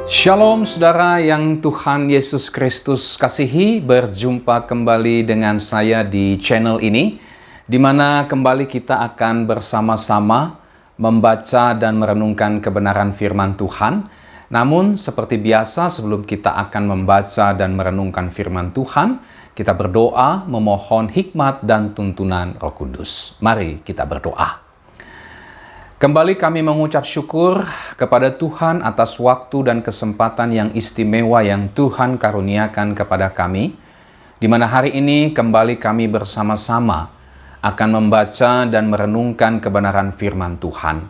Shalom saudara yang Tuhan Yesus Kristus kasihi, berjumpa kembali dengan saya di channel ini, di mana kembali kita akan bersama-sama membaca dan merenungkan kebenaran firman Tuhan. Namun seperti biasa sebelum kita akan membaca dan merenungkan firman Tuhan, kita berdoa memohon hikmat dan tuntunan Roh Kudus. Mari kita berdoa. Kembali kami mengucap syukur kepada Tuhan atas waktu dan kesempatan yang istimewa yang Tuhan karuniakan kepada kami, di mana hari ini kembali kami bersama-sama akan membaca dan merenungkan kebenaran firman Tuhan.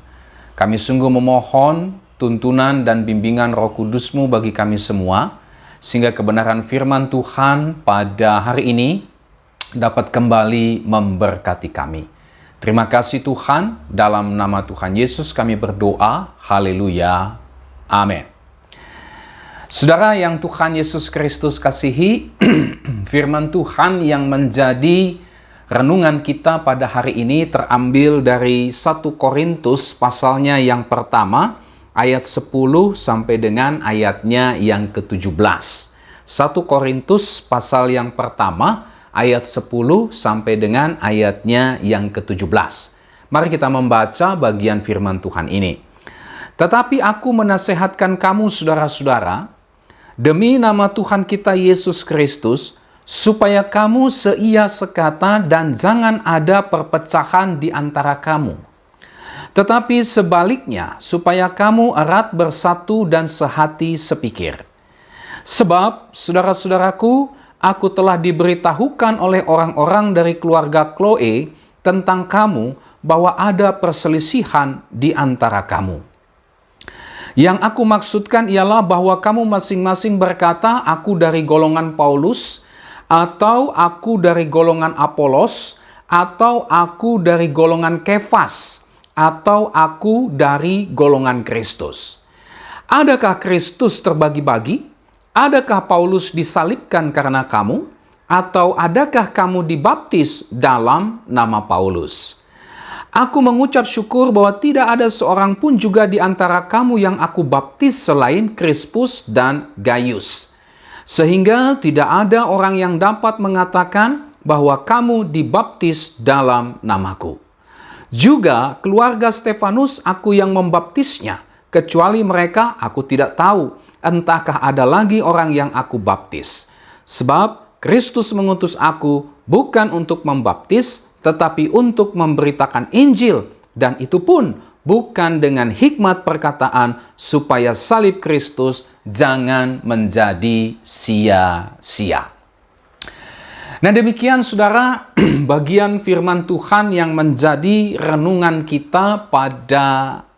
Kami sungguh memohon tuntunan dan bimbingan Roh Kudus-Mu bagi kami semua, sehingga kebenaran firman Tuhan pada hari ini dapat kembali memberkati kami. Terima kasih Tuhan, dalam nama Tuhan Yesus kami berdoa, haleluya, amin. Saudara yang Tuhan Yesus Kristus kasihi, firman Tuhan yang menjadi renungan kita pada hari ini terambil dari 1 Korintus pasalnya yang pertama, ayat 10 sampai dengan ayatnya yang ke-17. 1 Korintus pasal yang pertama, ayat 10 sampai dengan ayatnya yang ke-17. Mari kita membaca bagian firman Tuhan ini. Tetapi aku menasehatkan kamu saudara-saudara, demi nama Tuhan kita Yesus Kristus, supaya kamu seia sekata dan jangan ada perpecahan di antara kamu. Tetapi sebaliknya, supaya kamu erat bersatu dan sehati sepikir. Sebab, saudara-saudaraku, aku telah diberitahukan oleh orang-orang dari keluarga Chloe tentang kamu bahwa ada perselisihan di antara kamu. Yang aku maksudkan ialah bahwa kamu masing-masing berkata, aku dari golongan Paulus, atau aku dari golongan Apolos, atau aku dari golongan Kefas, atau aku dari golongan Kristus. Adakah Kristus terbagi-bagi? Adakah Paulus disalibkan karena kamu? Atau adakah kamu dibaptis dalam nama Paulus? Aku mengucap syukur bahwa tidak ada seorang pun juga di antara kamu yang aku baptis selain Krispus dan Gaius. Sehingga tidak ada orang yang dapat mengatakan bahwa kamu dibaptis dalam namaku. Juga keluarga Stefanus aku yang membaptisnya, kecuali mereka aku tidak tahu. Entahkah ada lagi orang yang aku baptis. Sebab Kristus mengutus aku bukan untuk membaptis, tetapi untuk memberitakan Injil. Dan itu pun bukan dengan hikmat perkataan, supaya salib Kristus jangan menjadi sia-sia. Nah demikian saudara, bagian firman Tuhan yang menjadi renungan kita pada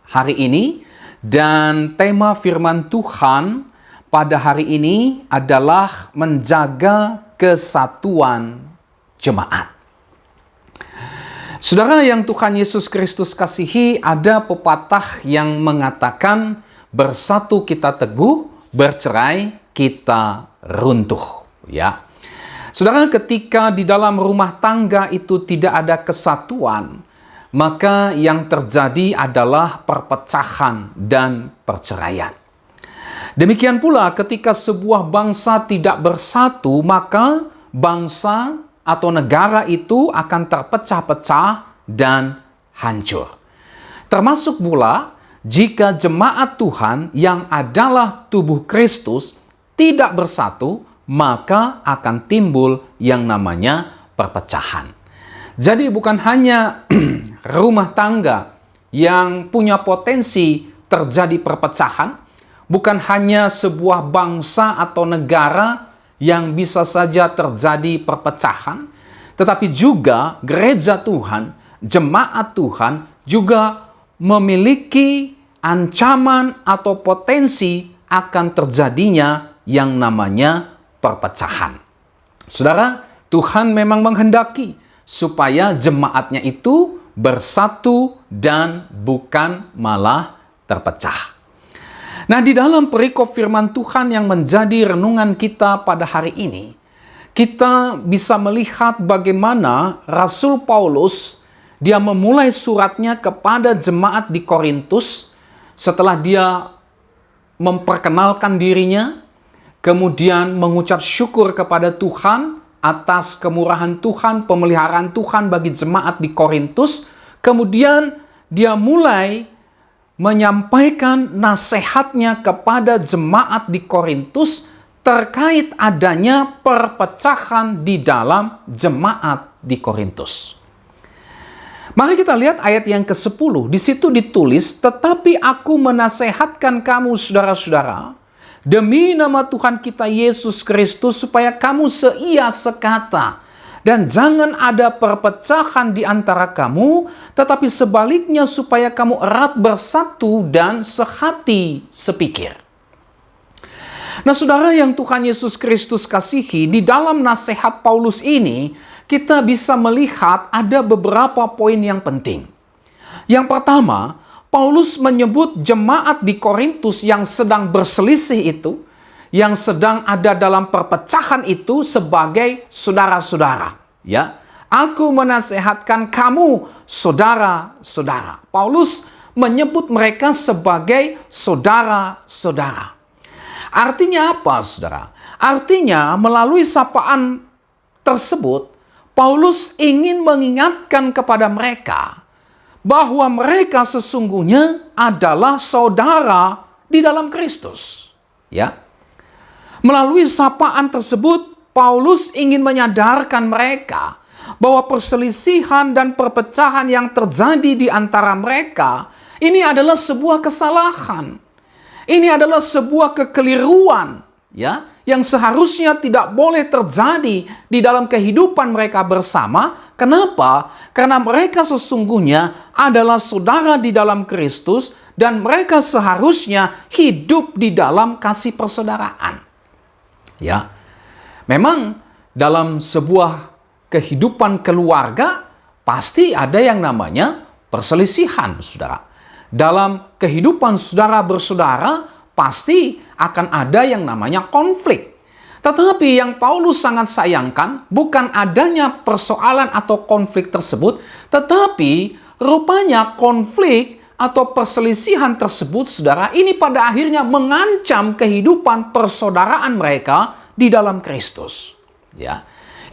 hari ini. Dan tema firman Tuhan pada hari ini adalah menjaga kesatuan jemaat. Saudara yang Tuhan Yesus Kristus kasihi, ada pepatah yang mengatakan bersatu kita teguh, bercerai kita runtuh. Ya, saudara, ketika di dalam rumah tangga itu tidak ada kesatuan, maka yang terjadi adalah perpecahan dan perceraian. Demikian pula ketika sebuah bangsa tidak bersatu, maka bangsa atau negara itu akan terpecah-pecah dan hancur. Termasuk pula jika jemaat Tuhan yang adalah tubuh Kristus tidak bersatu, maka akan timbul yang namanya perpecahan. Jadi bukan hanya rumah tangga yang punya potensi terjadi perpecahan, bukan hanya sebuah bangsa atau negara yang bisa saja terjadi perpecahan, tetapi juga gereja Tuhan, jemaat Tuhan juga memiliki ancaman atau potensi akan terjadinya yang namanya perpecahan. Saudara, Tuhan memang menghendaki supaya jemaatnya itu bersatu dan bukan malah terpecah. Nah, di dalam perikop firman Tuhan yang menjadi renungan kita pada hari ini, kita bisa melihat bagaimana Rasul Paulus, dia memulai suratnya kepada jemaat di Korintus setelah dia memperkenalkan dirinya, kemudian mengucap syukur kepada Tuhan atas kemurahan Tuhan, pemeliharaan Tuhan bagi jemaat di Korintus. Kemudian dia mulai menyampaikan nasihatnya kepada jemaat di Korintus terkait adanya perpecahan di dalam jemaat di Korintus. Mari kita lihat ayat yang ke-10. Di situ ditulis, "Tetapi aku menasehatkan kamu saudara-saudara, demi nama Tuhan kita Yesus Kristus, supaya kamu seia sekata, dan jangan ada perpecahan di antara kamu, tetapi sebaliknya supaya kamu erat bersatu dan sehati sepikir." Nah, saudara yang Tuhan Yesus Kristus kasihi, di dalam nasihat Paulus ini, kita bisa melihat ada beberapa poin yang penting. Yang pertama, Paulus menyebut jemaat di Korintus yang sedang berselisih itu, yang sedang ada dalam perpecahan itu sebagai saudara-saudara. Ya, aku menasehatkan kamu saudara-saudara. Paulus menyebut mereka sebagai saudara-saudara. Artinya apa, saudara? Artinya melalui sapaan tersebut, Paulus ingin mengingatkan kepada mereka bahwa mereka sesungguhnya adalah saudara di dalam Kristus. Ya. Melalui sapaan tersebut, Paulus ingin menyadarkan mereka bahwa perselisihan dan perpecahan yang terjadi di antara mereka ini adalah sebuah kesalahan. Ini adalah sebuah kekeliruan, ya, yang seharusnya tidak boleh terjadi di dalam kehidupan mereka bersama. Kenapa? Karena mereka sesungguhnya adalah saudara di dalam Kristus dan mereka seharusnya hidup di dalam kasih persaudaraan. Ya. Memang dalam sebuah kehidupan keluarga pasti ada yang namanya perselisihan, saudara. Dalam kehidupan saudara bersaudara pasti akan ada yang namanya konflik. Tetapi yang Paulus sangat sayangkan bukan adanya persoalan atau konflik tersebut, tetapi rupanya konflik atau perselisihan tersebut, saudara, ini pada akhirnya mengancam kehidupan persaudaraan mereka di dalam Kristus. Ya.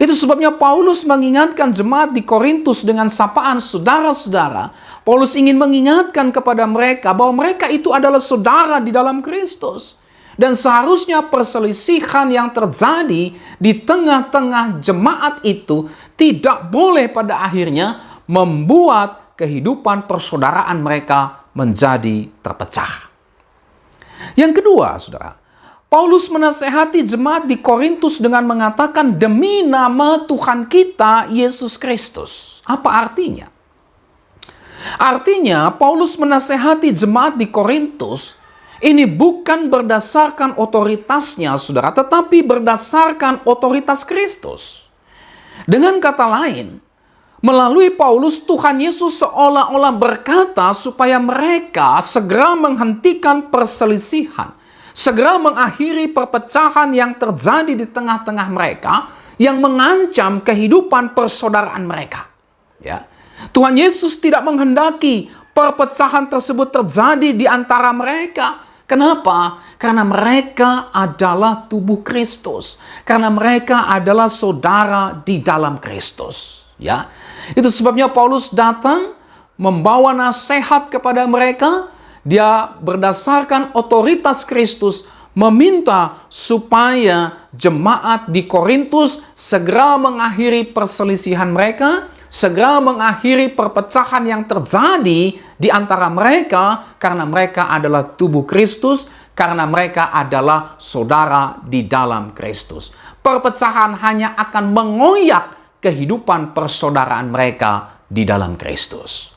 Itu sebabnya Paulus mengingatkan jemaat di Korintus dengan sapaan saudara-saudara. Paulus ingin mengingatkan kepada mereka bahwa mereka itu adalah saudara di dalam Kristus. Dan seharusnya perselisihan yang terjadi di tengah-tengah jemaat itu tidak boleh pada akhirnya membuat kehidupan persaudaraan mereka menjadi terpecah. Yang kedua, saudara, Paulus menasehati jemaat di Korintus dengan mengatakan demi nama Tuhan kita Yesus Kristus. Apa artinya? Artinya Paulus menasehati jemaat di Korintus ini bukan berdasarkan otoritasnya, saudara, tetapi berdasarkan otoritas Kristus. Dengan kata lain, melalui Paulus Tuhan Yesus seolah-olah berkata supaya mereka segera menghentikan perselisihan, segera mengakhiri perpecahan yang terjadi di tengah-tengah mereka yang mengancam kehidupan persaudaraan mereka. Ya. Tuhan Yesus tidak menghendaki perpecahan tersebut terjadi di antara mereka. Kenapa? Karena mereka adalah tubuh Kristus. Karena mereka adalah saudara di dalam Kristus. Ya. Itu sebabnya Paulus datang membawa nasihat kepada mereka. Dia berdasarkan otoritas Kristus meminta supaya jemaat di Korintus segera mengakhiri perselisihan mereka, segera mengakhiri perpecahan yang terjadi di antara mereka karena mereka adalah tubuh Kristus, karena mereka adalah saudara di dalam Kristus. Perpecahan hanya akan mengoyak kehidupan persaudaraan mereka di dalam Kristus.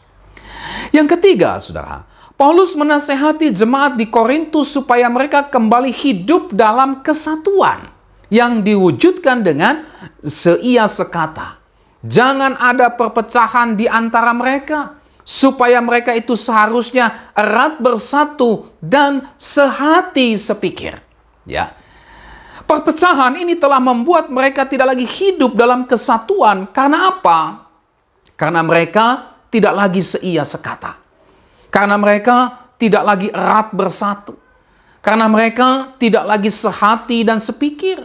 Yang ketiga, saudara, Paulus menasehati jemaat di Korintus supaya mereka kembali hidup dalam kesatuan yang diwujudkan dengan seia sekata. Jangan ada perpecahan di antara mereka, supaya mereka itu seharusnya erat bersatu dan sehati sepikir. Ya. Perpecahan ini telah membuat mereka tidak lagi hidup dalam kesatuan. Karena apa? Karena mereka tidak lagi seia sekata. Karena mereka tidak lagi erat bersatu. karena mereka tidak lagi sehati dan sepikir.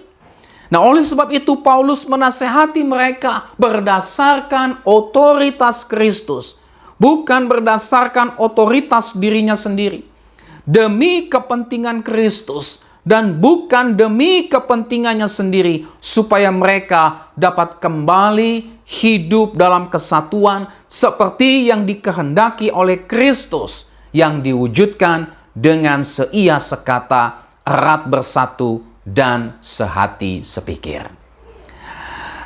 Nah, oleh sebab itu Paulus menasehati mereka berdasarkan otoritas Kristus, bukan berdasarkan otoritas dirinya sendiri. Demi kepentingan Kristus dan bukan demi kepentingannya sendiri, supaya mereka dapat kembali hidup dalam kesatuan seperti yang dikehendaki oleh Kristus, yang diwujudkan dengan seia sekata, erat bersatu, dan sehati sepikir.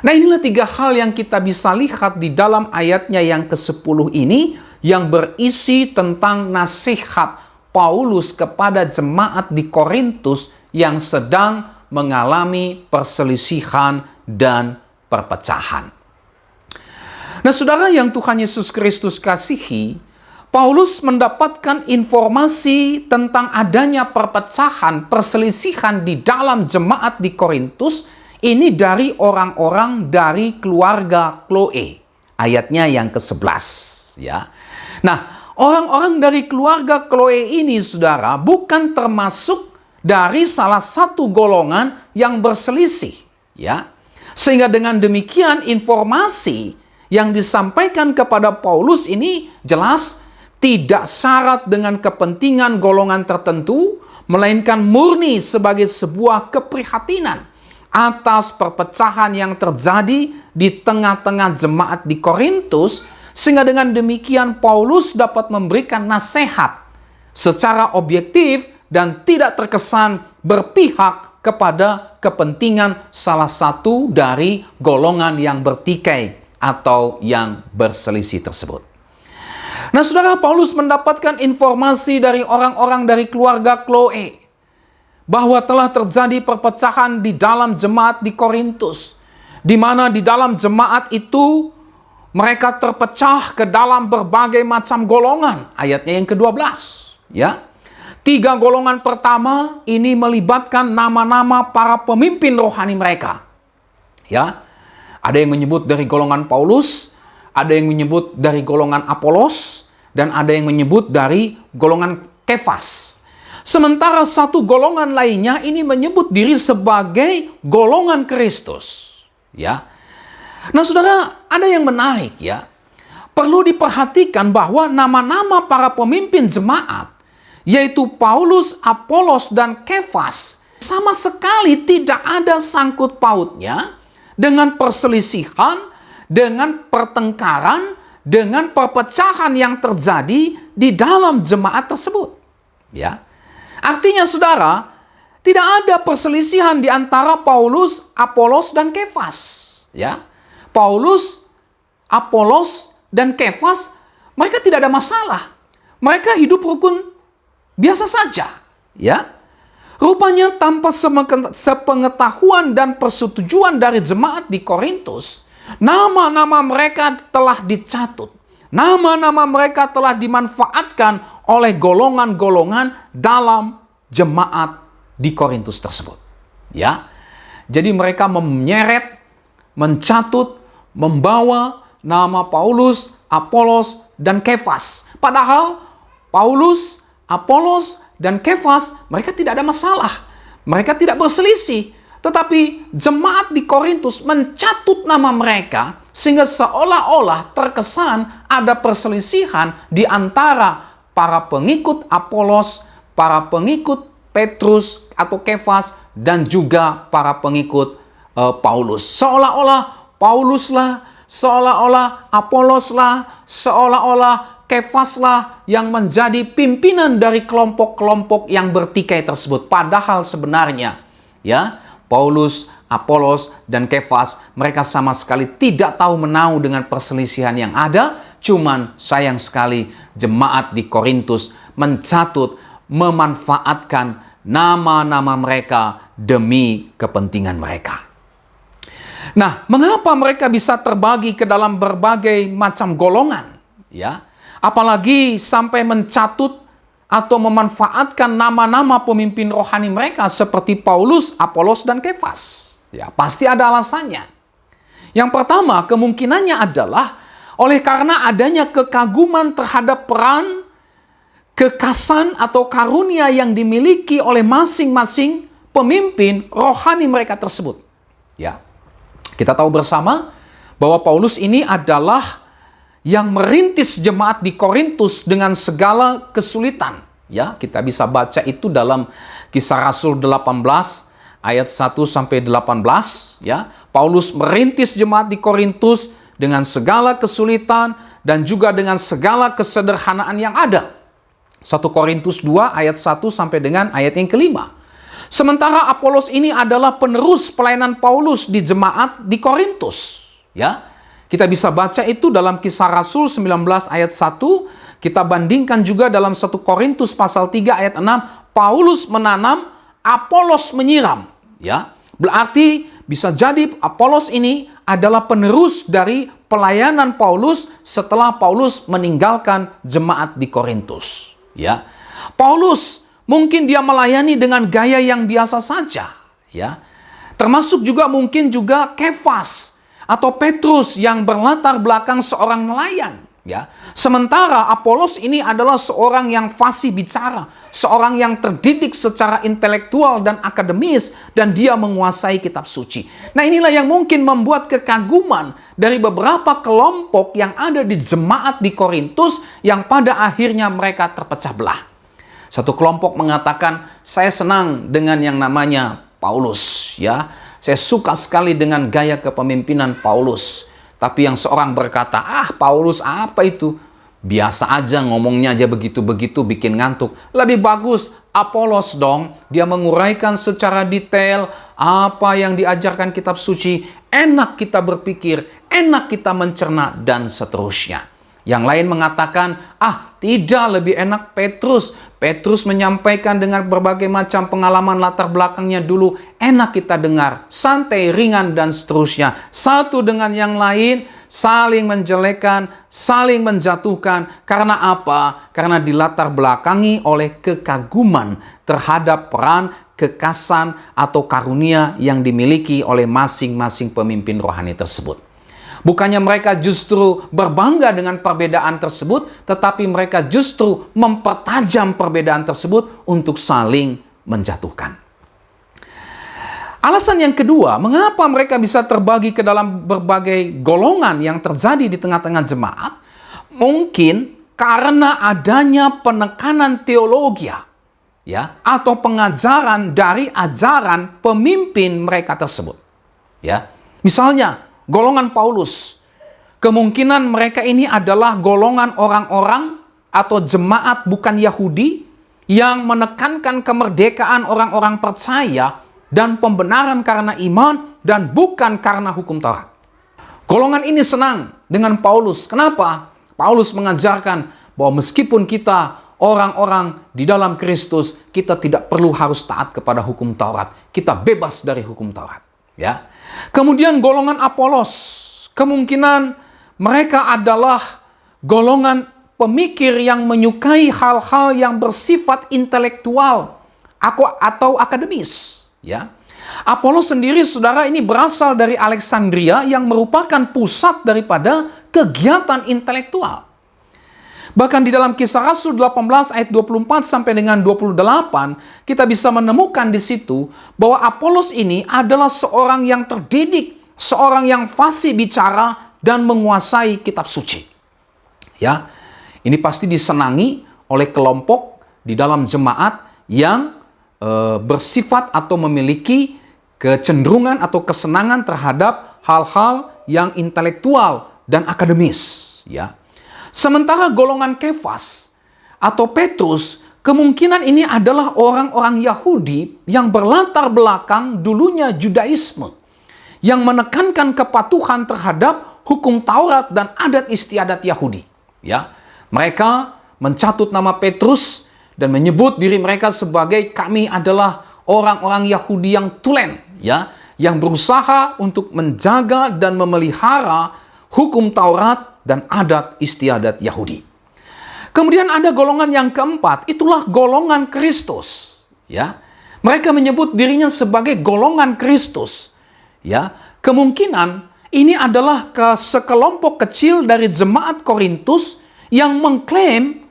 Nah, inilah 3 hal yang kita bisa lihat di dalam ayatnya yang ke-10 ini, yang berisi tentang nasihat Paulus kepada jemaat di Korintus yang sedang mengalami perselisihan dan perpecahan. Nah, saudara yang Tuhan Yesus Kristus kasihi, Paulus mendapatkan informasi tentang adanya perpecahan, perselisihan di dalam jemaat di Korintus ini dari orang-orang dari keluarga Chloe. Ayatnya yang ke-11, ya. Nah, orang-orang dari keluarga Chloe ini, saudara, bukan termasuk dari salah satu golongan yang berselisih, ya. Sehingga dengan demikian informasi yang disampaikan kepada Paulus ini jelas tidak syarat dengan kepentingan golongan tertentu, melainkan murni sebagai sebuah keprihatinan atas perpecahan yang terjadi di tengah-tengah jemaat di Korintus, sehingga dengan demikian Paulus dapat memberikan nasihat secara objektif dan tidak terkesan berpihak kepada kepentingan salah satu dari golongan yang bertikai atau yang berselisih tersebut. Nah, saudara, Paulus mendapatkan informasi dari orang-orang dari keluarga Chloe bahwa telah terjadi perpecahan di dalam jemaat di Korintus, di mana di dalam jemaat itu mereka terpecah ke dalam berbagai macam golongan. Ayatnya yang ke-12, ya. 3 golongan pertama ini melibatkan nama-nama para pemimpin rohani mereka. Ya. Ada yang menyebut dari golongan Paulus, ada yang menyebut dari golongan Apolos, dan ada yang menyebut dari golongan Kefas. Sementara satu golongan lainnya ini menyebut diri sebagai golongan Kristus. Ya. Nah, saudara, ada yang menarik, ya. Perlu diperhatikan bahwa nama-nama para pemimpin jemaat, yaitu Paulus, Apolos, dan Kefas, sama sekali tidak ada sangkut pautnya dengan perselisihan, dengan pertengkaran, dengan perpecahan yang terjadi di dalam jemaat tersebut. Ya. Artinya, saudara, tidak ada perselisihan di antara Paulus, Apolos, dan Kefas. Ya. Paulus, Apolos, dan Kefas, mereka tidak ada masalah. Mereka hidup rukun biasa saja. Ya. Rupanya tanpa sepengetahuan dan persetujuan dari jemaat di Korintus, nama-nama mereka telah dicatut. Nama-nama mereka telah dimanfaatkan oleh golongan-golongan dalam jemaat di Korintus tersebut. Ya. Jadi mereka menyeret, mencatut, membawa nama Paulus, Apolos, dan Kefas. Padahal Paulus, Apolos, dan Kefas mereka tidak ada masalah. Mereka tidak berselisih. Tetapi jemaat di Korintus mencatut nama mereka sehingga seolah-olah terkesan ada perselisihan di antara para pengikut Apolos, para pengikut Petrus atau Kefas, dan juga para pengikut Paulus. Seolah-olah Paulus lah, seolah-olah Apolos lah, seolah-olah Kefas lah yang menjadi pimpinan dari kelompok-kelompok yang bertikai tersebut. Padahal sebenarnya, ya, Paulus, Apolos, dan Kefas, mereka sama sekali tidak tahu menau dengan perselisihan yang ada. Cuman sayang sekali jemaat di Korintus mencatut, memanfaatkan nama-nama mereka demi kepentingan mereka. Nah, mengapa mereka bisa terbagi ke dalam berbagai macam golongan? Ya, apalagi sampai mencatut atau memanfaatkan nama-nama pemimpin rohani mereka seperti Paulus, Apolos, dan Kefas. Ya, pasti ada alasannya. Yang pertama, kemungkinannya adalah oleh karena adanya kekaguman terhadap peran, kekasan atau karunia yang dimiliki oleh masing-masing pemimpin rohani mereka tersebut. Ya. Kita tahu bersama bahwa Paulus ini adalah yang merintis jemaat di Korintus dengan segala kesulitan. Ya, kita bisa baca itu dalam Kisah Rasul 18 ayat 1 sampai 18, ya. Paulus merintis jemaat di Korintus dengan segala kesulitan dan juga dengan segala kesederhanaan yang ada. 1 Korintus 2 ayat 1 sampai dengan ayat yang kelima. Sementara Apolos ini adalah penerus pelayanan Paulus di jemaat di Korintus, ya. Kita bisa baca itu dalam Kisah Rasul 19 ayat 1. Kita bandingkan juga dalam 1 Korintus pasal 3 ayat 6. Paulus menanam, Apolos menyiram. Ya, berarti bisa jadi Apolos ini adalah penerus dari pelayanan Paulus setelah Paulus meninggalkan jemaat di Korintus. Ya, Paulus mungkin dia melayani dengan gaya yang biasa saja. Ya, termasuk juga mungkin juga Kefas atau Petrus yang berlatar belakang seorang nelayan, ya. Sementara Apolos ini adalah seorang yang fasih bicara, seorang yang terdidik secara intelektual dan akademis, dan dia menguasai kitab suci. Nah, inilah yang mungkin membuat kekaguman dari beberapa kelompok yang ada di jemaat di Korintus yang pada akhirnya mereka terpecah belah. Satu kelompok mengatakan, saya senang dengan yang namanya Paulus, ya. Saya suka sekali dengan gaya kepemimpinan Paulus. Tapi yang seorang berkata, Paulus apa itu? Biasa aja, ngomongnya aja begitu-begitu, bikin ngantuk. Lebih bagus Apolos dong. Dia menguraikan secara detail apa yang diajarkan kitab suci. Enak kita berpikir, enak kita mencerna, dan seterusnya. Yang lain mengatakan, tidak, lebih enak Petrus. Petrus menyampaikan dengan berbagai macam pengalaman latar belakangnya dulu. Enak kita dengar, santai, ringan, dan seterusnya. Satu dengan yang lain, saling menjelekan, saling menjatuhkan. Karena apa? Karena dilatar belakangi oleh kekaguman terhadap peran, kekasan, atau karunia yang dimiliki oleh masing-masing pemimpin rohani tersebut. Bukannya mereka justru berbangga dengan perbedaan tersebut, tetapi mereka justru mempertajam perbedaan tersebut untuk saling menjatuhkan. Alasan yang kedua, mengapa mereka bisa terbagi ke dalam berbagai golongan yang terjadi di tengah-tengah jemaat? Mungkin karena adanya penekanan teologi, ya, atau pengajaran dari ajaran pemimpin mereka tersebut. Ya, misalnya golongan Paulus, kemungkinan mereka ini adalah golongan orang-orang atau jemaat bukan Yahudi yang menekankan kemerdekaan orang-orang percaya dan pembenaran karena iman dan bukan karena hukum Taurat. Golongan ini senang dengan Paulus. Kenapa? Paulus mengajarkan bahwa meskipun kita orang-orang di dalam Kristus, kita tidak perlu harus taat kepada hukum Taurat. Kita bebas dari hukum Taurat. Ya. Kemudian golongan Apolos, kemungkinan mereka adalah golongan pemikir yang menyukai hal-hal yang bersifat intelektual atau akademis. Ya. Apolos sendiri, saudara, ini berasal dari Alexandria yang merupakan pusat daripada kegiatan intelektual. Bahkan di dalam Kisah Rasul 18 ayat 24 sampai dengan 28, kita bisa menemukan di situ bahwa Apolos ini adalah seorang yang terdidik, seorang yang fasih bicara dan menguasai kitab suci. Ya, ini pasti disenangi oleh kelompok di dalam jemaat yang bersifat atau memiliki kecenderungan atau kesenangan terhadap hal-hal yang intelektual dan akademis. Ya. Sementara golongan Kefas atau Petrus, kemungkinan ini adalah orang-orang Yahudi yang berlatar belakang dulunya Judaisme, yang menekankan kepatuhan terhadap hukum Taurat dan adat istiadat Yahudi. Ya, mereka mencatut nama Petrus dan menyebut diri mereka sebagai kami adalah orang-orang Yahudi yang tulen, ya, yang berusaha untuk menjaga dan memelihara hukum Taurat dan adat istiadat Yahudi. Kemudian ada golongan yang keempat, itulah golongan Kristus. Ya, mereka menyebut dirinya sebagai golongan Kristus. Ya, kemungkinan ini adalah sekelompok kecil dari jemaat Korintus yang mengklaim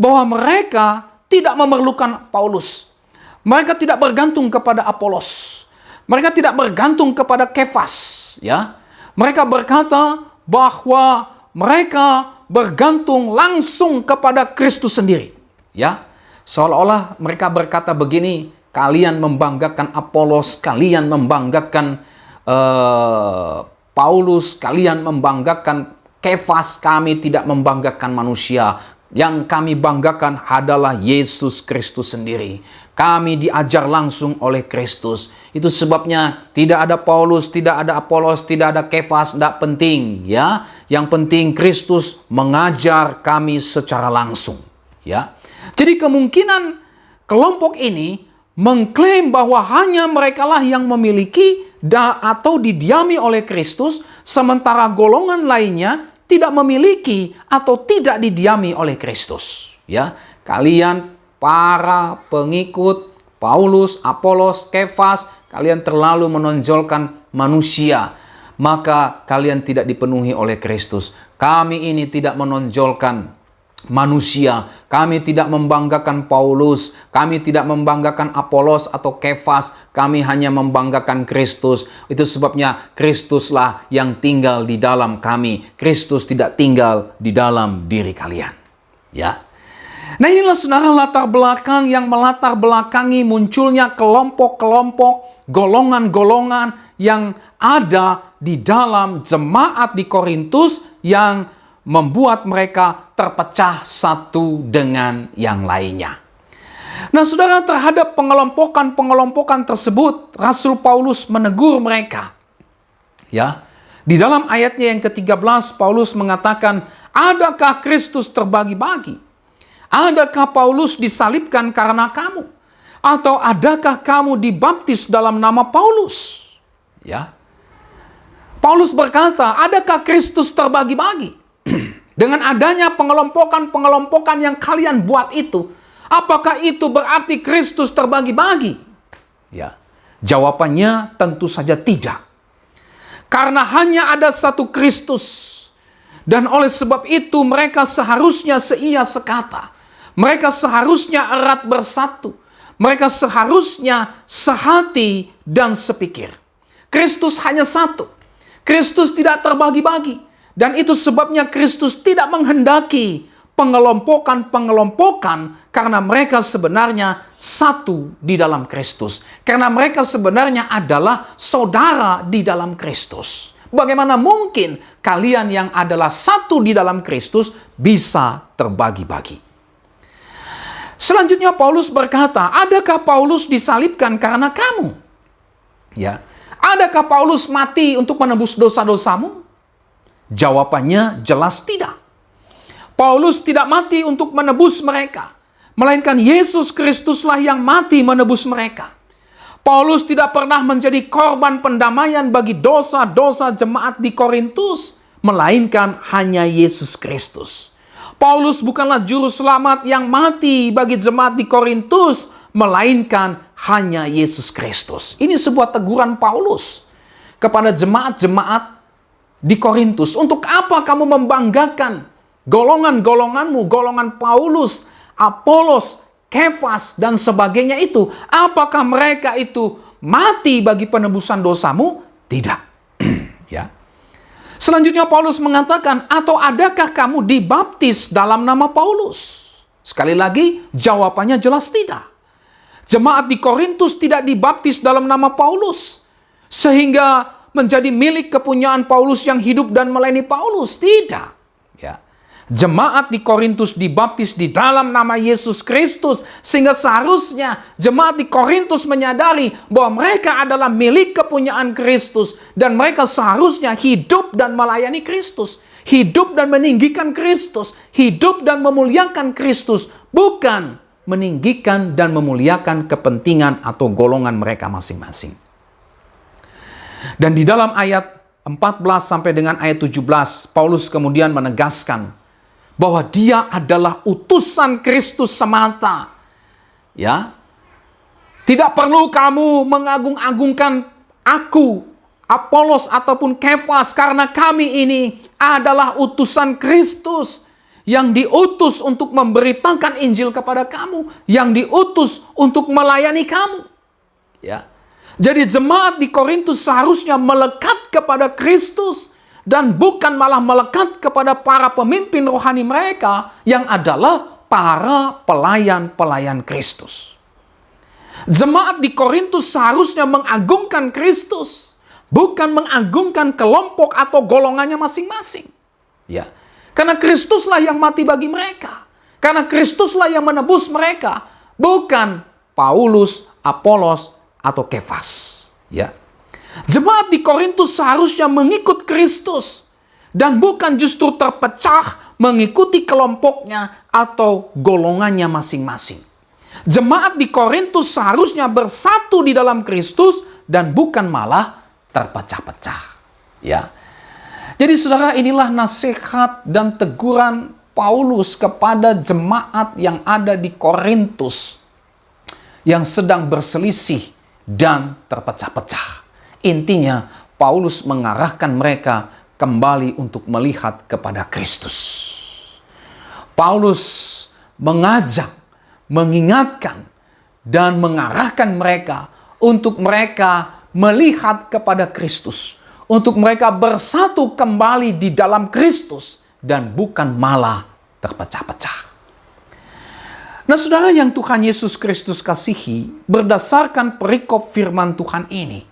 bahwa mereka tidak memerlukan Paulus. Mereka tidak bergantung kepada Apolos. Mereka tidak bergantung kepada Kefas, ya. Mereka berkata bahwa mereka bergantung langsung kepada Kristus sendiri, ya. Seolah-olah mereka berkata begini, kalian membanggakan Apolos, kalian membanggakan Paulus, kalian membanggakan Kefas, kami tidak membanggakan manusia. Yang kami banggakan adalah Yesus Kristus sendiri. Kami diajar langsung oleh Kristus. Itu sebabnya tidak ada Paulus, tidak ada Apolos, tidak ada Kefas, tidak penting, ya. Yang penting Kristus mengajar kami secara langsung, ya. Jadi kemungkinan kelompok ini mengklaim bahwa hanya merekalah yang memiliki atau didiami oleh Kristus, sementara golongan lainnya tidak memiliki atau tidak didiami oleh Kristus, ya. Kalian para pengikut Paulus, Apolos, Kefas, kalian terlalu menonjolkan manusia, maka kalian tidak dipenuhi oleh Kristus. Kami ini tidak menonjolkan manusia, kami tidak membanggakan Paulus, kami tidak membanggakan Apolos atau Kefas, kami hanya membanggakan Kristus. Itu sebabnya Kristuslah yang tinggal di dalam kami. Kristus tidak tinggal di dalam diri kalian, ya. Nah, inilah saudara latar belakang yang melatar belakangi munculnya kelompok-kelompok, golongan-golongan yang ada di dalam jemaat di Korintus yang membuat mereka terpecah satu dengan yang lainnya. Nah, saudara, terhadap pengelompokan tersebut, Rasul Paulus menegur mereka. Ya, di dalam ayatnya yang ke-13, Paulus mengatakan, adakah Kristus terbagi-bagi? Adakah Paulus disalibkan karena kamu? Atau adakah kamu dibaptis dalam nama Paulus? Ya. Paulus berkata, adakah Kristus terbagi-bagi? Dengan adanya pengelompokan yang kalian buat itu, apakah itu berarti Kristus terbagi-bagi? Ya. Jawabannya tentu saja tidak. Karena hanya ada satu Kristus. Dan oleh sebab itu mereka seharusnya seia sekata. Mereka seharusnya erat bersatu. Mereka seharusnya sehati dan sepikir. Kristus hanya satu. Kristus tidak terbagi-bagi. Dan itu sebabnya Kristus tidak menghendaki pengelompokan karena mereka sebenarnya satu di dalam Kristus. Karena mereka sebenarnya adalah saudara di dalam Kristus. Bagaimana mungkin kalian yang adalah satu di dalam Kristus bisa terbagi-bagi? Selanjutnya Paulus berkata, adakah Paulus disalibkan karena kamu? Ya. Adakah Paulus mati untuk menebus dosa-dosamu? Jawabannya jelas tidak. Paulus tidak mati untuk menebus mereka, melainkan Yesus Kristuslah yang mati menebus mereka. Paulus tidak pernah menjadi korban pendamaian bagi dosa-dosa jemaat di Korintus, melainkan hanya Yesus Kristus. Paulus bukanlah juru selamat yang mati bagi jemaat di Korintus, melainkan hanya Yesus Kristus. Ini sebuah teguran Paulus kepada jemaat-jemaat di Korintus. Untuk apa kamu membanggakan golongan-golonganmu, golongan Paulus, Apolos, Kefas, dan sebagainya itu? Apakah mereka itu mati bagi penebusan dosamu? Tidak. Ya. Selanjutnya Paulus mengatakan, atau adakah kamu dibaptis dalam nama Paulus? Sekali lagi, jawabannya jelas tidak. Jemaat di Korintus tidak dibaptis dalam nama Paulus, sehingga menjadi milik kepunyaan Paulus yang hidup dan melayani Paulus. Tidak. Ya. Jemaat di Korintus dibaptis di dalam nama Yesus Kristus, sehingga seharusnya jemaat di Korintus menyadari bahwa mereka adalah milik kepunyaan Kristus, dan mereka seharusnya hidup dan melayani Kristus, hidup dan meninggikan Kristus, hidup dan memuliakan Kristus, bukan meninggikan dan memuliakan kepentingan atau golongan mereka masing-masing. Dan di dalam ayat 14 sampai dengan ayat 17, Paulus kemudian menegaskan bahwa dia adalah utusan Kristus semata. Ya. Tidak perlu kamu mengagung-agungkan aku, Apolos ataupun Kefas, karena kami ini adalah utusan Kristus. yang diutus untuk memberitakan Injil kepada kamu, yang diutus untuk melayani kamu. Ya. Jadi jemaat di Korintus seharusnya melekat kepada Kristus dan bukan malah melekat kepada para pemimpin rohani mereka yang adalah para pelayan-pelayan Kristus. Jemaat di Korintus seharusnya mengagungkan Kristus, bukan mengagungkan kelompok atau golongannya masing-masing. Ya. Karena Kristuslah yang mati bagi mereka. Karena Kristuslah yang menebus mereka. Bukan Paulus, Apolos, atau Kefas. Ya. Jemaat di Korintus seharusnya mengikut Kristus. Dan bukan justru terpecah mengikuti kelompoknya atau golongannya masing-masing. Jemaat di Korintus seharusnya bersatu di dalam Kristus dan bukan malah terpecah-pecah. Ya. Jadi saudara, inilah nasihat dan teguran Paulus kepada jemaat yang ada di Korintus yang sedang berselisih dan terpecah-pecah. Intinya, Paulus mengarahkan mereka kembali untuk melihat kepada Kristus. Paulus mengajak, mengingatkan, dan mengarahkan mereka untuk mereka melihat kepada Kristus. Untuk mereka bersatu kembali di dalam Kristus dan bukan malah terpecah-pecah. Nah, saudara yang Tuhan Yesus Kristus kasihi, berdasarkan perikop firman Tuhan ini,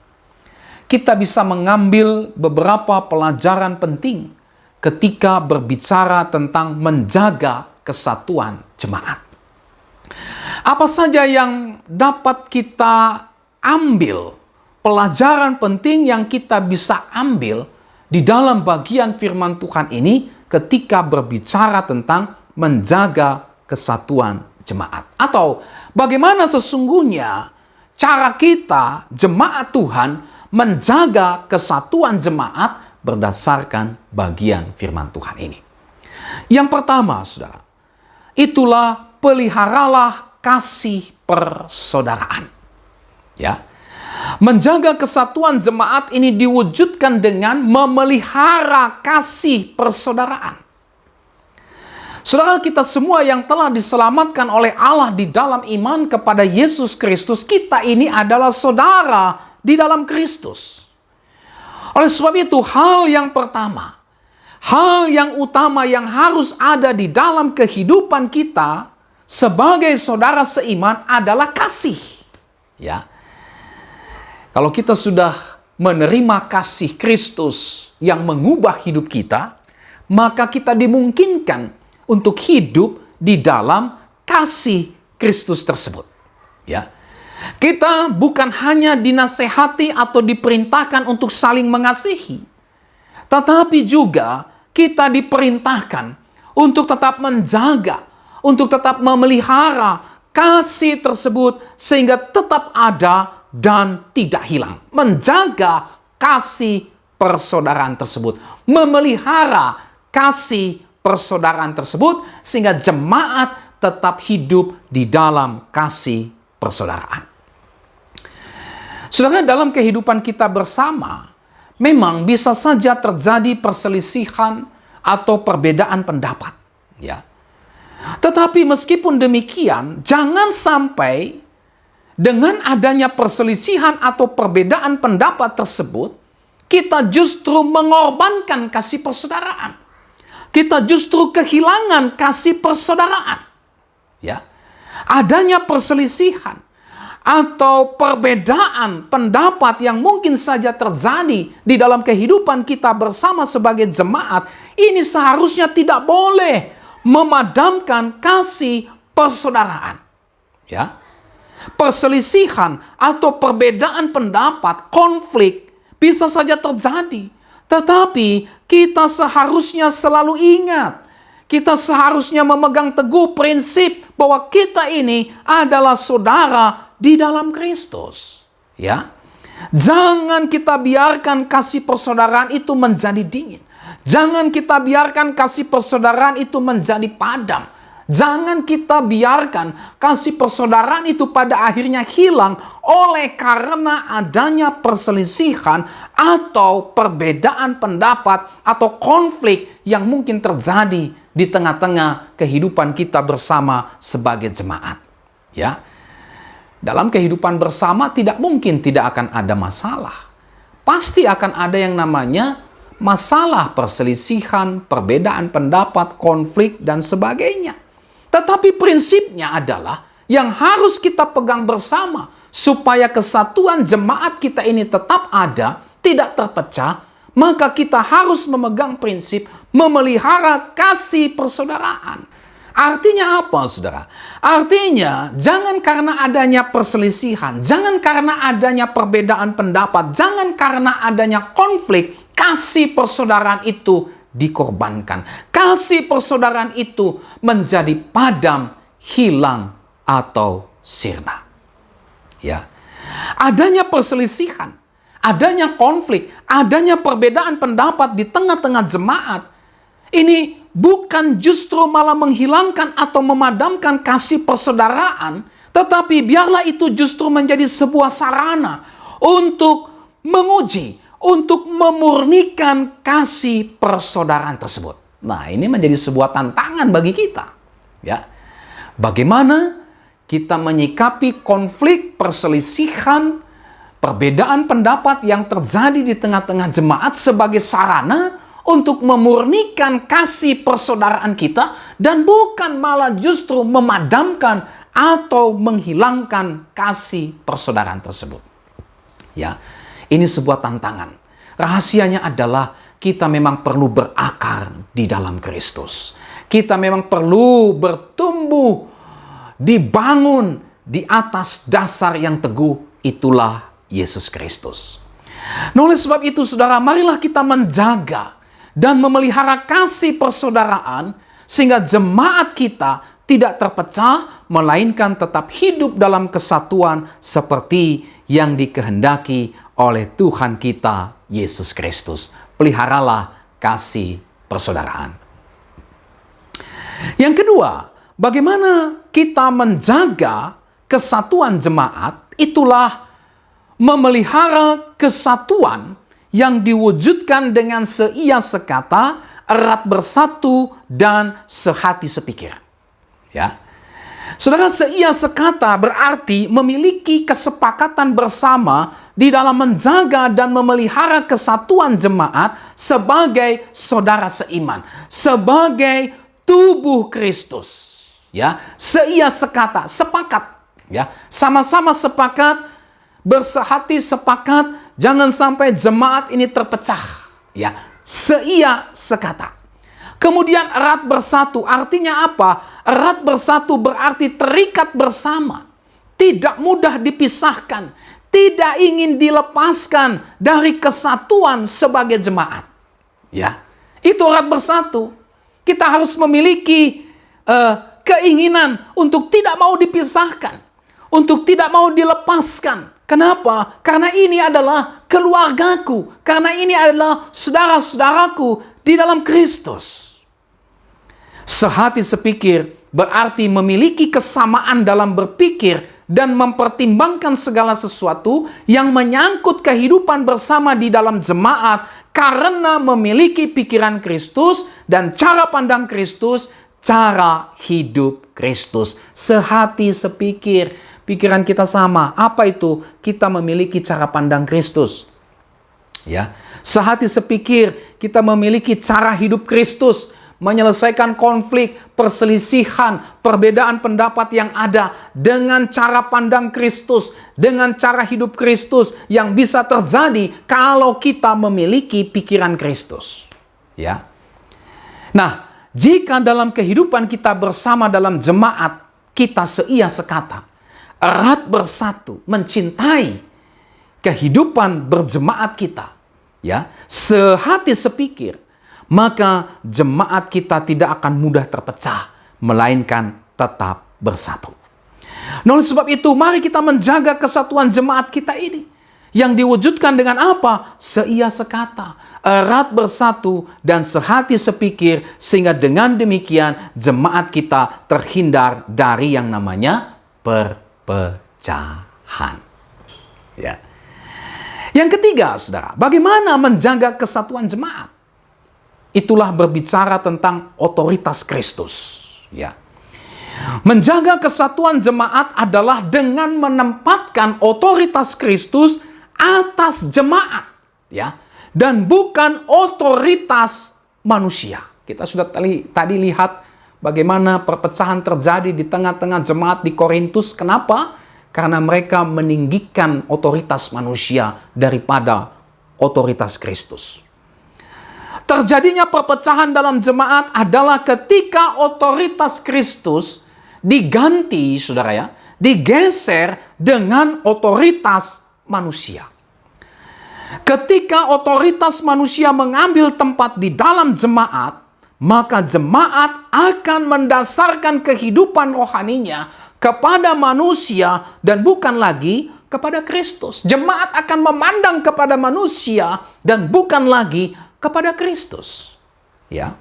kita bisa mengambil beberapa pelajaran penting ketika berbicara tentang menjaga kesatuan jemaat. Apa saja yang dapat kita ambil, pelajaran penting yang kita bisa ambil di dalam bagian firman Tuhan ini ketika berbicara tentang menjaga kesatuan jemaat. Atau bagaimana sesungguhnya cara kita, jemaat Tuhan, menjaga kesatuan jemaat berdasarkan bagian firman Tuhan ini. Yang pertama, saudara, itulah peliharalah kasih persaudaraan. Ya. Menjaga kesatuan jemaat ini diwujudkan dengan memelihara kasih persaudaraan. Saudara, kita semua yang telah diselamatkan oleh Allah di dalam iman kepada Yesus Kristus, kita ini adalah saudara di dalam Kristus. Oleh sebab itu, hal yang pertama, hal yang utama yang harus ada di dalam kehidupan kita sebagai saudara seiman adalah kasih. Ya. Kalau kita sudah menerima kasih Kristus yang mengubah hidup kita, maka kita dimungkinkan untuk hidup di dalam kasih Kristus tersebut. Ya. Kita bukan hanya dinasehati atau diperintahkan untuk saling mengasihi, tetapi juga kita diperintahkan untuk tetap menjaga, untuk tetap memelihara kasih tersebut sehingga tetap ada dan tidak hilang. Menjaga kasih persaudaraan tersebut, memelihara kasih persaudaraan tersebut sehingga jemaat tetap hidup di dalam kasih persaudaraan. Saudara, dalam kehidupan kita bersama memang bisa saja terjadi perselisihan atau perbedaan pendapat, ya. Tetapi meskipun demikian, jangan sampai dengan adanya perselisihan atau perbedaan pendapat tersebut, kita justru mengorbankan kasih persaudaraan. Kita justru kehilangan kasih persaudaraan. Ya. Adanya perselisihan atau perbedaan pendapat yang mungkin saja terjadi di dalam kehidupan kita bersama sebagai jemaat, ini seharusnya tidak boleh memadamkan kasih persaudaraan. Ya. Perselisihan atau perbedaan pendapat, konflik bisa saja terjadi. Tetapi kita seharusnya selalu ingat, kita seharusnya memegang teguh prinsip bahwa kita ini adalah saudara di dalam Kristus. Ya. Jangan kita biarkan kasih persaudaraan itu menjadi dingin. Jangan kita biarkan kasih persaudaraan itu menjadi padam. Jangan kita biarkan kasih persaudaraan itu pada akhirnya hilang oleh karena adanya perselisihan atau perbedaan pendapat atau konflik yang mungkin terjadi di tengah-tengah kehidupan kita bersama sebagai jemaat. Ya. Dalam kehidupan bersama tidak mungkin tidak akan ada masalah. Pasti akan ada yang namanya masalah perselisihan, perbedaan pendapat, konflik, dan sebagainya. Tetapi prinsipnya adalah yang harus kita pegang bersama supaya kesatuan jemaat kita ini tetap ada, tidak terpecah, maka kita harus memegang prinsip memelihara kasih persaudaraan. Artinya apa, saudara? Artinya, jangan karena adanya perselisihan, jangan karena adanya perbedaan pendapat, jangan karena adanya konflik, kasih persaudaraan itu dikorbankan. Kasih persaudaraan itu menjadi padam, hilang, atau sirna. Ya. Adanya perselisihan, adanya konflik, adanya perbedaan pendapat di tengah-tengah jemaat, ini bukan justru malah menghilangkan atau memadamkan kasih persaudaraan, tetapi biarlah itu justru menjadi sebuah sarana untuk menguji, untuk memurnikan kasih persaudaraan tersebut. Nah, ini menjadi sebuah tantangan bagi kita. Ya. Bagaimana kita menyikapi konflik, perselisihan, perbedaan pendapat yang terjadi di tengah-tengah jemaat sebagai sarana untuk memurnikan kasih persaudaraan kita dan bukan malah justru memadamkan atau menghilangkan kasih persaudaraan tersebut. Ya. Ini sebuah tantangan. Rahasianya adalah kita memang perlu berakar di dalam Kristus. Kita memang perlu bertumbuh, dibangun di atas dasar yang teguh, itulah Yesus Kristus. Nah, oleh sebab itu, saudara, marilah kita menjaga dan memelihara kasih persaudaraan sehingga jemaat kita tidak terpecah, melainkan tetap hidup dalam kesatuan seperti yang dikehendaki oleh Tuhan kita, Yesus Kristus. Peliharalah kasih persaudaraan. Yang kedua, bagaimana kita menjaga kesatuan jemaat, itulah memelihara kesatuan yang diwujudkan dengan seia sekata, erat bersatu, dan sehati sepikir. Ya. Saudara, seia sekata berarti memiliki kesepakatan bersama di dalam menjaga dan memelihara kesatuan jemaat sebagai saudara seiman, sebagai tubuh Kristus. Ya, seia sekata, sepakat. Ya, sama-sama sepakat, bersehati sepakat, jangan sampai jemaat ini terpecah. Ya, seia sekata. Kemudian erat bersatu, artinya apa? Erat bersatu berarti terikat bersama. Tidak mudah dipisahkan. Tidak ingin dilepaskan dari kesatuan sebagai jemaat. Ya, itu erat bersatu. Kita harus memiliki keinginan untuk tidak mau dipisahkan. Untuk tidak mau dilepaskan. Kenapa? Karena ini adalah keluargaku. Karena ini adalah saudara-saudaraku di dalam Kristus. Sehati sepikir berarti memiliki kesamaan dalam berpikir dan mempertimbangkan segala sesuatu yang menyangkut kehidupan bersama di dalam jemaat karena memiliki pikiran Kristus dan cara pandang Kristus, cara hidup Kristus. Sehati sepikir, pikiran kita sama. Apa itu? Kita memiliki cara pandang Kristus. Ya, sehati sepikir, kita memiliki cara hidup Kristus. Menyelesaikan konflik, perselisihan, perbedaan pendapat yang ada dengan cara pandang Kristus, dengan cara hidup Kristus yang bisa terjadi kalau kita memiliki pikiran Kristus. Ya. Nah, jika dalam kehidupan kita bersama dalam jemaat, kita seia sekata, erat bersatu, mencintai kehidupan berjemaat kita, ya, sehati sepikir, maka jemaat kita tidak akan mudah terpecah, melainkan tetap bersatu. Nah, oleh sebab itu, mari kita menjaga kesatuan jemaat kita ini. Yang diwujudkan dengan apa? Seia sekata, erat bersatu, dan sehati sepikir, sehingga dengan demikian jemaat kita terhindar dari yang namanya perpecahan. Ya. Yang ketiga, saudara, bagaimana menjaga kesatuan jemaat? Itulah berbicara tentang otoritas Kristus. Ya. Menjaga kesatuan jemaat adalah dengan menempatkan otoritas Kristus atas jemaat, ya, dan bukan otoritas manusia. Kita sudah tadi lihat bagaimana perpecahan terjadi di tengah-tengah jemaat di Korintus. Kenapa? Karena mereka meninggikan otoritas manusia daripada otoritas Kristus. Terjadinya perpecahan dalam jemaat adalah ketika otoritas Kristus diganti, saudara ya, digeser dengan otoritas manusia. Ketika otoritas manusia mengambil tempat di dalam jemaat, maka jemaat akan mendasarkan kehidupan rohaninya kepada manusia dan bukan lagi kepada Kristus. Jemaat akan memandang kepada manusia dan bukan lagi kepada Kristus. Ya.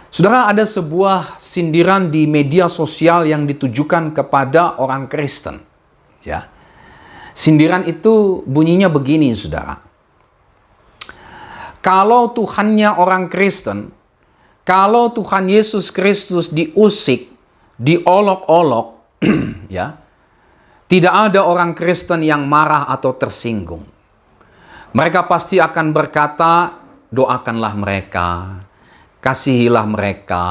Saudara, ada sebuah sindiran di media sosial yang ditujukan kepada orang Kristen. Ya. Sindiran itu bunyinya begini, saudara. Kalau Tuhannya orang Kristen, kalau Tuhan Yesus Kristus diusik, diolok-olok, ya, tidak ada orang Kristen yang marah atau tersinggung. Mereka pasti akan berkata, doakanlah mereka, kasihilah mereka,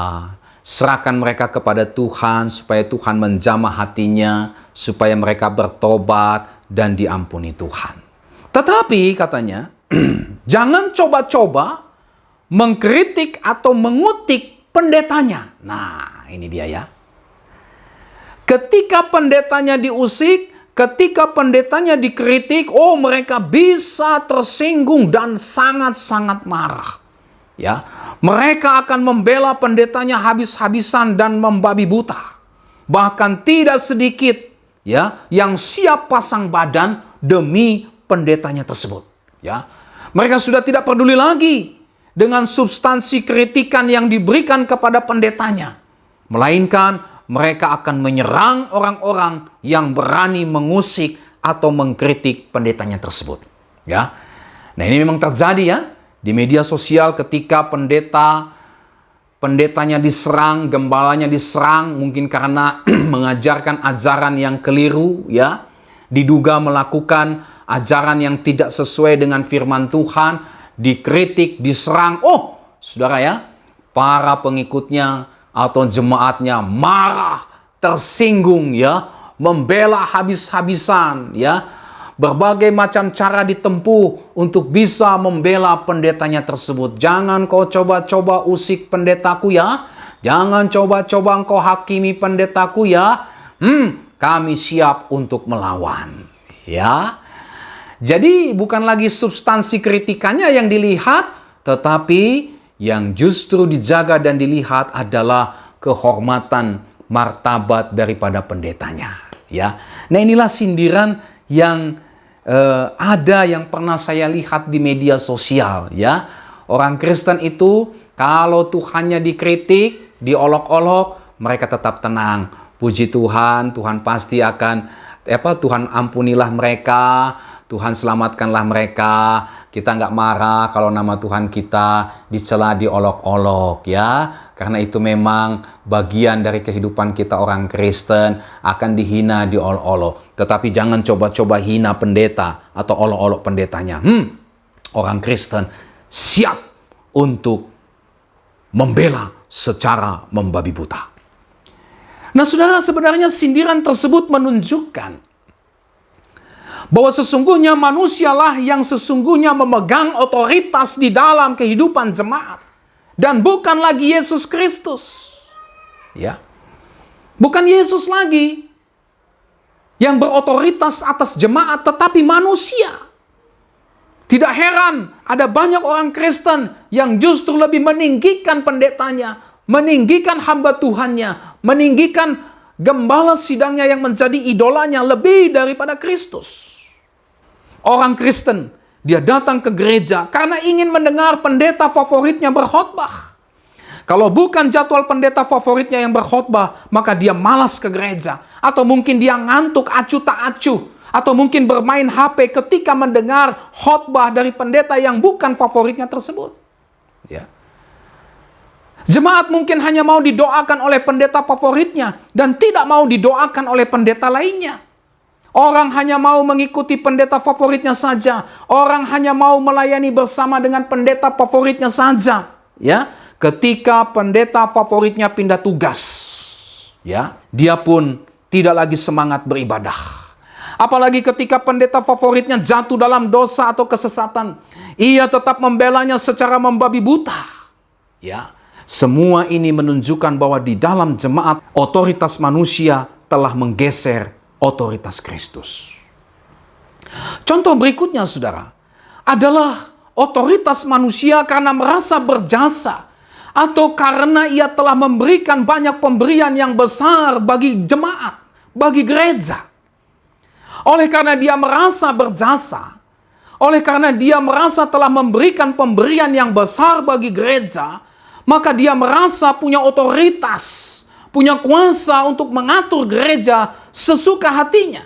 serahkan mereka kepada Tuhan supaya Tuhan menjamah hatinya, supaya mereka bertobat dan diampuni Tuhan. Tetapi katanya, jangan coba-coba mengkritik atau mengutik pendetanya. Nah, ini dia ya. Ketika pendetanya diusik, ketika pendetanya dikritik, oh mereka bisa tersinggung dan sangat-sangat marah. Ya, mereka akan membela pendetanya habis-habisan dan membabi buta. Bahkan tidak sedikit ya yang siap pasang badan demi pendetanya tersebut. Ya, mereka sudah tidak peduli lagi dengan substansi kritikan yang diberikan kepada pendetanya, melainkan mereka akan menyerang orang-orang yang berani mengusik atau mengkritik pendetanya tersebut. Ya, nah ini memang terjadi ya di media sosial ketika pendetanya diserang, gembalanya diserang, mungkin karena mengajarkan ajaran yang keliru, ya, diduga melakukan ajaran yang tidak sesuai dengan firman Tuhan, dikritik, diserang. Oh, saudara ya, para pengikutnya atau jemaatnya marah, tersinggung, ya, membela habis-habisan, ya, berbagai macam cara ditempuh untuk bisa membela pendetanya tersebut. Jangan kau coba-coba usik pendetaku ya. Jangan coba-coba engkau hakimi pendetaku ya. Kami siap untuk melawan. Ya. Jadi bukan lagi substansi kritikannya yang dilihat, tetapi yang justru dijaga dan dilihat adalah kehormatan, martabat daripada pendetanya. Ya. Nah, inilah sindiran yang ada yang pernah saya lihat di media sosial, ya. Orang Kristen itu kalau Tuhannya dikritik, diolok-olok, mereka tetap tenang. Puji Tuhan, Tuhan pasti akan Tuhan ampunilah mereka, Tuhan selamatkanlah mereka. Kita nggak marah kalau nama Tuhan kita dicela, diolok-olok, ya. Karena itu memang bagian dari kehidupan kita orang Kristen, akan dihina, diolok-olok. Tetapi jangan coba-coba hina pendeta atau olok-olok pendetanya. Orang Kristen siap untuk membela secara membabi buta. Nah, saudara, sebenarnya sindiran tersebut menunjukkan bahwa sesungguhnya manusialah yang sesungguhnya memegang otoritas di dalam kehidupan jemaat. Dan bukan lagi Yesus Kristus. Ya. Bukan Yesus lagi yang berotoritas atas jemaat, tetapi manusia. Tidak heran ada banyak orang Kristen yang justru lebih meninggikan pendetanya, meninggikan hamba Tuhannya, meninggikan gembala sidangnya yang menjadi idolanya lebih daripada Kristus. Orang Kristen, dia datang ke gereja karena ingin mendengar pendeta favoritnya berkhotbah. Kalau bukan jadwal pendeta favoritnya yang berkhotbah, maka dia malas ke gereja. Atau mungkin dia ngantuk acuh tak acuh. Atau mungkin bermain HP ketika mendengar khotbah dari pendeta yang bukan favoritnya tersebut. Ya. Jemaat mungkin hanya mau didoakan oleh pendeta favoritnya dan tidak mau didoakan oleh pendeta lainnya. Orang hanya mau mengikuti pendeta favoritnya saja. Orang hanya mau melayani bersama dengan pendeta favoritnya saja. Ya, ketika pendeta favoritnya pindah tugas, ya, dia pun tidak lagi semangat beribadah. Apalagi ketika pendeta favoritnya jatuh dalam dosa atau kesesatan, ia tetap membelanya secara membabi buta. Ya, semua ini menunjukkan bahwa di dalam jemaat otoritas manusia telah menggeser otoritas Kristus. Contoh berikutnya, saudara, adalah otoritas manusia karena merasa berjasa atau karena ia telah memberikan banyak pemberian yang besar bagi jemaat, bagi gereja. Oleh karena dia merasa berjasa, oleh karena dia merasa telah memberikan pemberian yang besar bagi gereja, maka dia merasa punya otoritas, punya kuasa untuk mengatur gereja sesuka hatinya.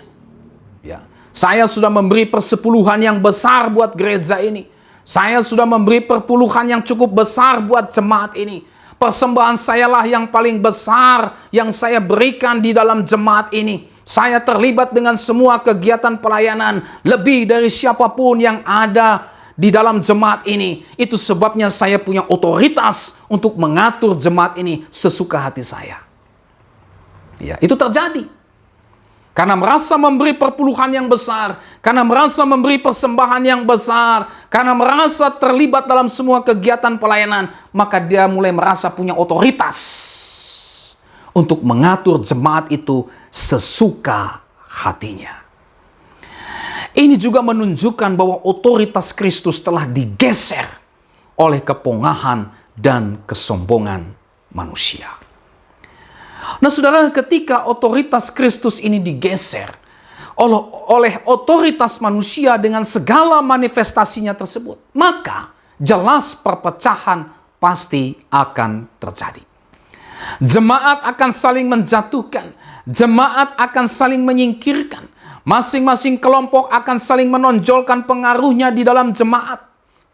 Ya, saya sudah memberi persepuluhan yang besar buat gereja ini. Saya sudah memberi perpuluhan yang cukup besar buat jemaat ini. Persembahan sayalah yang paling besar yang saya berikan di dalam jemaat ini. Saya terlibat dengan semua kegiatan pelayanan lebih dari siapapun yang ada di dalam jemaat ini. Itu sebabnya saya punya otoritas untuk mengatur jemaat ini sesuka hati saya. Ya, itu terjadi karena merasa memberi perpuluhan yang besar, karena merasa memberi persembahan yang besar, karena merasa terlibat dalam semua kegiatan pelayanan, maka dia mulai merasa punya otoritas untuk mengatur jemaat itu sesuka hatinya. Ini juga menunjukkan bahwa otoritas Kristus telah digeser oleh kepongahan dan kesombongan manusia. Nah, saudara, ketika otoritas Kristus ini digeser oleh otoritas manusia dengan segala manifestasinya tersebut, maka jelas perpecahan pasti akan terjadi. Jemaat akan saling menjatuhkan, jemaat akan saling menyingkirkan, masing-masing kelompok akan saling menonjolkan pengaruhnya di dalam jemaat.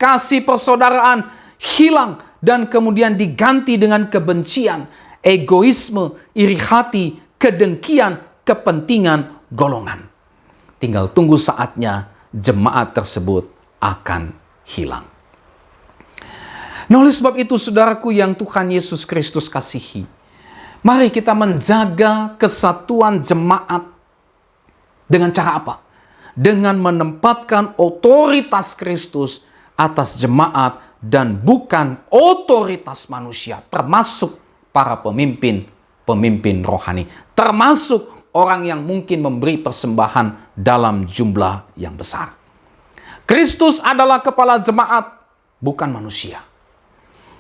Kasih persaudaraan hilang dan kemudian diganti dengan kebencian, egoisme, iri hati, kedengkian, kepentingan golongan. Tinggal tunggu saatnya jemaat tersebut akan hilang. Nah, oleh sebab itu, saudaraku yang Tuhan Yesus Kristus kasihi, mari kita menjaga kesatuan jemaat dengan cara apa? Dengan menempatkan otoritas Kristus atas jemaat dan bukan otoritas manusia, termasuk para pemimpin rohani, termasuk orang yang mungkin memberi persembahan dalam jumlah yang besar. Kristus adalah kepala jemaat, bukan manusia.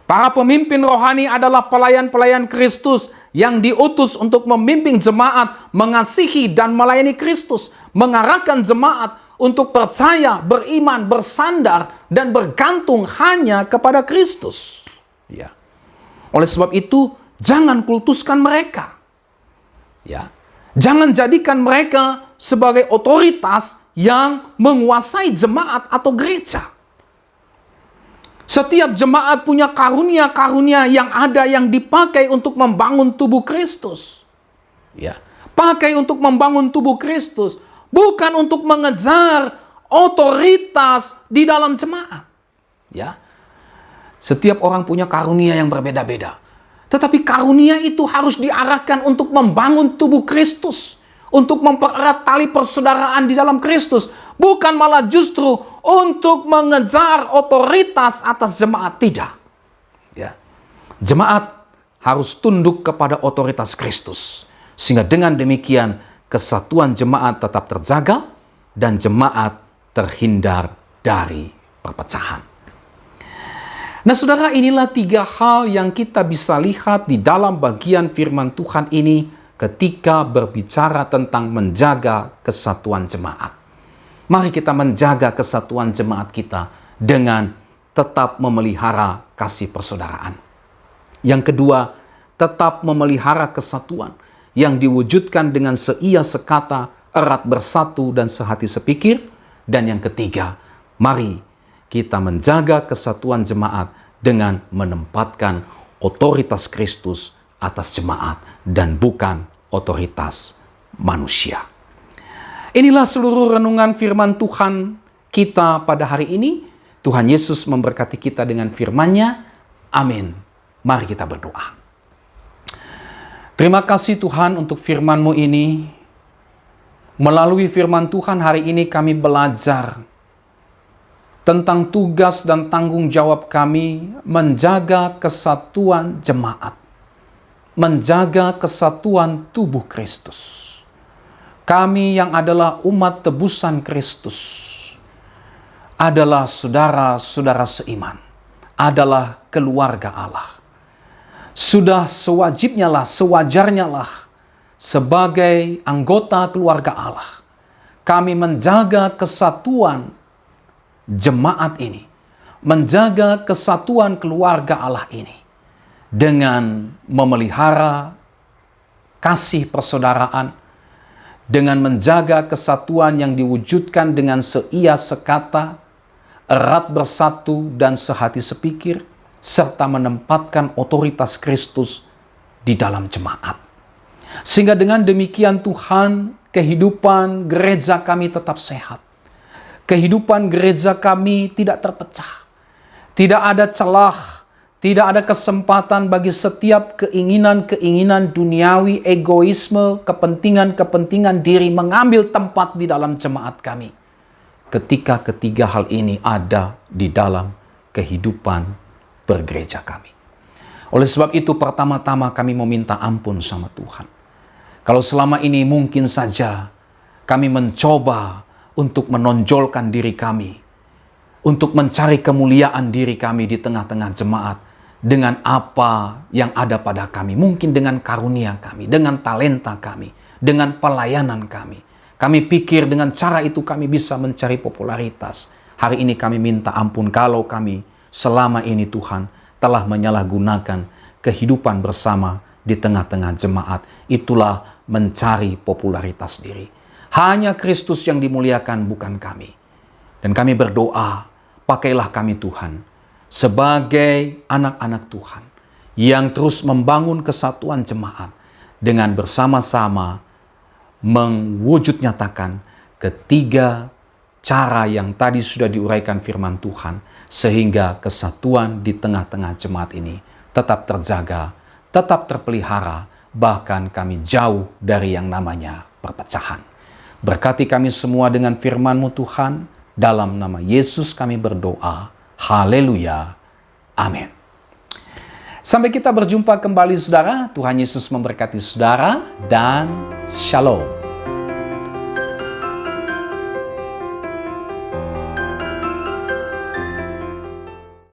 Para pemimpin rohani adalah pelayan-pelayan Kristus yang diutus untuk memimpin jemaat, mengasihi dan melayani Kristus, mengarahkan jemaat untuk percaya, beriman, bersandar, dan bergantung hanya kepada Kristus. Ya. Oleh sebab itu, jangan kultuskan mereka. Ya. Jangan jadikan mereka sebagai otoritas yang menguasai jemaat atau gereja. Setiap jemaat punya karunia-karunia yang ada yang dipakai untuk membangun tubuh Kristus. Ya. Pakai untuk membangun tubuh Kristus, bukan untuk mengejar otoritas di dalam jemaat. Ya. Setiap orang punya karunia yang berbeda-beda. Tetapi karunia itu harus diarahkan untuk membangun tubuh Kristus, untuk mempererat tali persaudaraan di dalam Kristus, bukan malah justru untuk mengejar otoritas atas jemaat. Tidak. Ya. Jemaat harus tunduk kepada otoritas Kristus. Sehingga dengan demikian kesatuan jemaat tetap terjaga dan jemaat terhindar dari perpecahan. Nah, saudara, inilah 3 hal yang kita bisa lihat di dalam bagian firman Tuhan ini ketika berbicara tentang menjaga kesatuan jemaat. Mari kita menjaga kesatuan jemaat kita dengan tetap memelihara kasih persaudaraan. Yang kedua, tetap memelihara kesatuan yang diwujudkan dengan seia sekata, erat bersatu dan sehati sepikir. Dan yang ketiga, mari kita menjaga kesatuan jemaat dengan menempatkan otoritas Kristus atas jemaat dan bukan otoritas manusia. Inilah seluruh renungan firman Tuhan kita pada hari ini. Tuhan Yesus memberkati kita dengan firman-Nya. Amin. Mari kita berdoa. Terima kasih Tuhan untuk firman-Mu ini. Melalui firman Tuhan hari ini kami belajar tentang tugas dan tanggung jawab kami menjaga kesatuan jemaat. Menjaga kesatuan tubuh Kristus. Kami yang adalah umat tebusan Kristus adalah saudara-saudara seiman, adalah keluarga Allah. Sudah sewajibnya lah, sewajarnya lah, sebagai anggota keluarga Allah, kami menjaga kesatuan jemaat ini, menjaga kesatuan keluarga Allah ini, dengan memelihara kasih persaudaraan, dengan menjaga kesatuan yang diwujudkan dengan seia sekata, erat bersatu dan sehati sepikir, serta menempatkan otoritas Kristus di dalam jemaat. Sehingga dengan demikian Tuhan, kehidupan gereja kami tetap sehat. Kehidupan gereja kami tidak terpecah. Tidak ada celah, tidak ada kesempatan bagi setiap keinginan-keinginan duniawi, egoisme, kepentingan-kepentingan diri mengambil tempat di dalam jemaat kami. Ketika ketiga hal ini ada di dalam kehidupan bergereja kami. Oleh sebab itu pertama-tama kami meminta ampun sama Tuhan. Kalau selama ini mungkin saja kami mencoba untuk menonjolkan diri kami, untuk mencari kemuliaan diri kami di tengah-tengah jemaat dengan apa yang ada pada kami, mungkin dengan karunia kami, dengan talenta kami, dengan pelayanan kami. Kami pikir dengan cara itu kami bisa mencari popularitas. Hari ini kami minta ampun kalau kami selama ini Tuhan telah menyalahgunakan kehidupan bersama di tengah-tengah jemaat. Itulah mencari popularitas diri. Hanya Kristus yang dimuliakan, bukan kami. Dan kami berdoa, pakailah kami Tuhan sebagai anak-anak Tuhan yang terus membangun kesatuan jemaat dengan bersama-sama mewujud nyatakan ketiga cara yang tadi sudah diuraikan firman Tuhan, sehingga kesatuan di tengah-tengah jemaat ini tetap terjaga, tetap terpelihara, bahkan kami jauh dari yang namanya perpecahan. Berkati kami semua dengan firman-Mu Tuhan, dalam nama Yesus kami berdoa. Haleluya. Amin. Sampai kita berjumpa kembali saudara, Tuhan Yesus memberkati saudara dan shalom.